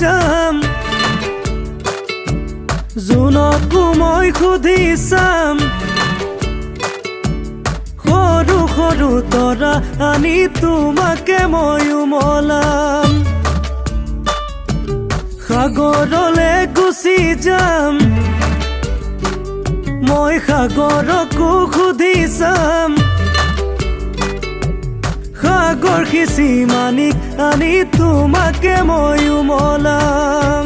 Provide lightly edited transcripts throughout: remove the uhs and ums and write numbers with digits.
যাম জোনকো মই সুধি চাম সৰু সৰু তৰা আনি তোমাকে মই উমলাম সাগৰলে গুচি যাম মই সাগৰকো সুধি চাম সাগৰ সিঁচি মানিক আনি তোমাকে মই উমলাম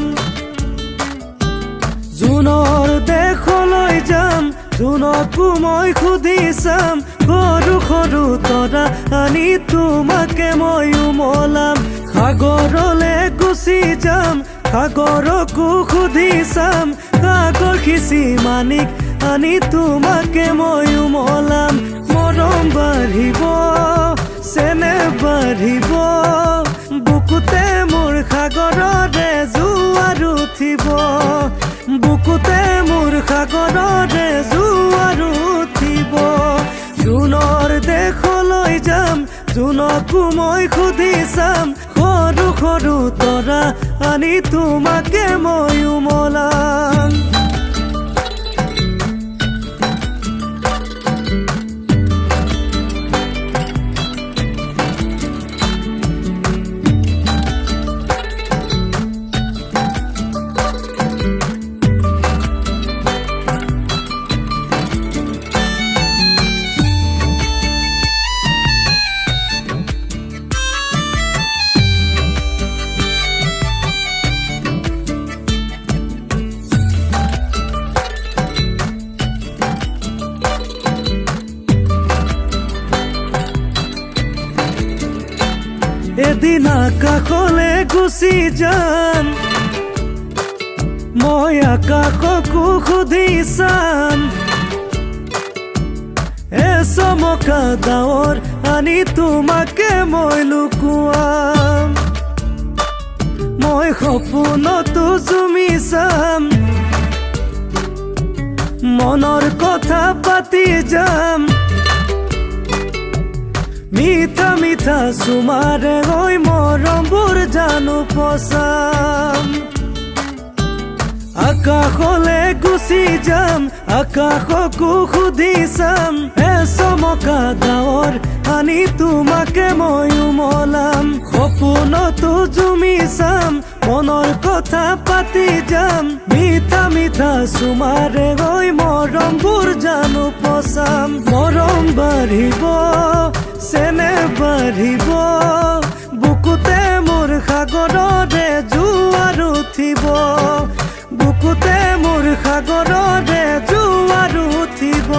জোনৰ দেশলৈ যাম জোনকো মই সুধি চাম সৰু সৰু তৰা আনি তোমাকে মই উমলাম সাগৰলে গুচি যাম সাগৰকো সুধি চাম সাগৰ সিঁচি মানিক আনি তোমাকে মই উমলাম মৰম বাঢ়িব চেনেহ বাঢ়িব বুকুতে মোৰ সাগৰৰে জোৱাৰ উঠিব বুকুতে মোৰ সাগৰৰে জোৱাৰ উঠিব জোনৰ দেশলৈ যাম জোনকো মই সুধি চাম সৰু সৰু তৰা আনি তোমাকে মই উমলাম এদিন আকাশলে গুচি যাম মই আকাশকো সুধি চাম চমকা ডাৱৰ আনি তোমাকে মই লুকুৱাম মই সপোনতো চুমি চাম মনৰ কথা পাতি যাম মিঠা মিঠা চুমাৰে হৈ মৰমবোৰ জানো পচাম আকাশলে গুচি যাম আকাশকো সুধি চাম চমকা ডাৱৰ আনি তোমাকে মই উমলাম সপোনতো জুমি চাম মনৰ কথা পাতি যাম মিঠা মিঠা চুমাৰে হৈ মৰমবোৰ জানো পচাম মৰম বাঢ়িব চেনেহ বাঢ়িব বুকুতে মোৰ সাগৰৰে জোৱাৰ উঠিব বুকুতে মোৰ সাগৰৰে জোৱাৰ উঠিব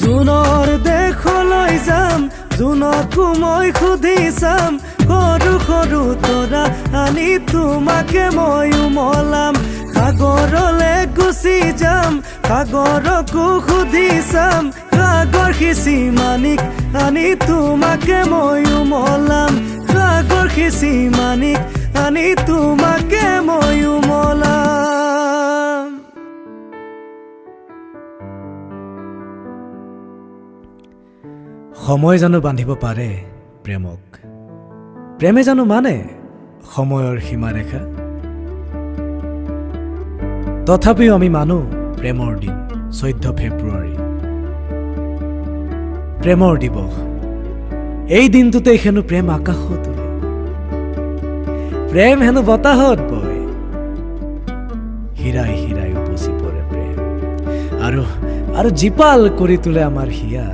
জোনৰ দেশলৈ যাম জোনকো মই সুধি চাম সৰু সৰু তৰা আনি তোমাকে মই উমলাম সাগৰলে গুচি যাম সাগৰকো সুধি চাম সাগৰ সিঁচি মানিক আনি তোমাকে মই উমলাম সাগৰ সিঁচি মানিক আনি তোমাকে মই উমলাম সময় জানো বান্ধিব পাৰে প্ৰেমক প্ৰেমে জানো মানে সময়ৰ সীমাৰেখা তথাপিও আমি মানো প্ৰেমৰ দিন 14 ফেব্ৰুৱাৰী প্ৰেমৰ দিৱস এই দিনটোতে হেনো প্ৰেম আকাশত উৰে প্ৰেম হেনো বতাহত বয় হীৰাই হীৰাই উপচি পৰে প্ৰেম আৰু জীপাল কৰি তোলে আমাৰ হিয়া